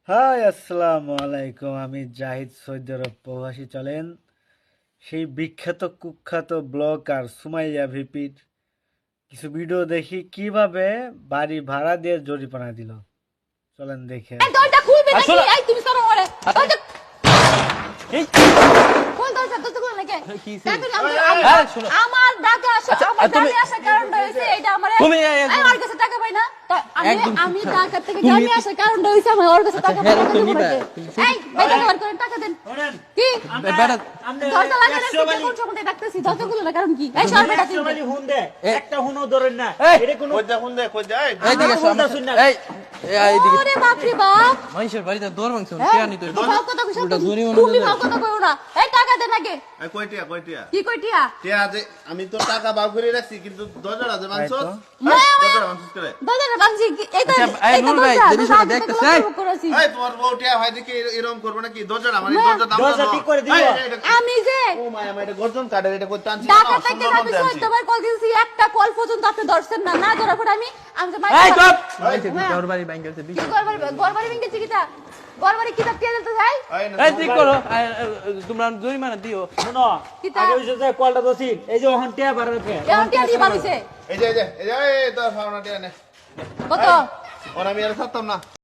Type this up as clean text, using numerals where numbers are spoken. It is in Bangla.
হাই আসসালামু আলাইকুম। আমি জাহিদ, সৌদি আরব প্রবাসী। চলেন সেই বিখ্যাত কুখ্যাত ব্লগার সুমাইয়া ভিপির কিছু ভিডিও দেখি কিভাবে বাড়ি ভাড়া দিয়ে জরিমানা দিল। চলেন দেখে এই দরজা খুলবে নাকি? এই তুমি সরো ওরে। দরজা কোন দরজা দরজা খুলে নাকি? আমার টাকা আসে, আমার টাকা আসে কারণটা হইছে এইটা আমারে আমি ওর কাছে টাকা পাই না। আমি টাকা থেকে আমি আসে কারণটা হইছে আমি ওর কাছে টাকা পাই না। এই ভাই টাকা বার করেন, টাকা দেন। কি দরজা লাগালে কোন সময় ডাকতেছি দরজা খুলে না কারণ কি? এই সর বেটা তুই হুন দে একটা হুনও ধরেন না এটা কোন হুন দে এই দিকে শুন না ওরে বাপ রে বাপ মানুষের বাড়িতে দৌড় ভাঙছে কে আনি তুই ভাও কথা কইছ তুমি ভাও কথা কইও না। এই টাকা দেন আগে। কয়টিয়া কি কইটিয়া? টিয়া যে আমি তো টাকা বাউ করে রাখছি কিন্তু দরজাটা যে মানছস দরজাটা মানছস করে দরজা ভাঙছি এইটা এই নূর ভাই জিনিসটা দেখতেছ এই তোমার বউ টিয়া হয় দেখি এরকম করবে নাকি দরজাটা মানে দরজা দাম দরজা ঠিক করে দিও। আমি যে ও মায়া এটা গর্জন কাটার এটা করতে আনছি টাকা থেকে আমি 14 বার কল দিয়েছি একটা কল পর্যন্ত আপনি ধরছেন না না ধরার পর আমি যে এই চুপ তোর বাড়ি ব্যাংক আছে গরবারি ব্যাংকে কিটা গরবারি কিটা কে দিতে যাই এই ঠিক করো তোমরা জরিমানা দিও শুনো আগে হইছে যে কলটা দছি এই যে ওহন টিয়া বাড়ার পে এখন টিয়া দি বানিছে এই যে এই তো ফাউনা টিয়া নে কত ওরা আমি আর ছাড়তাম না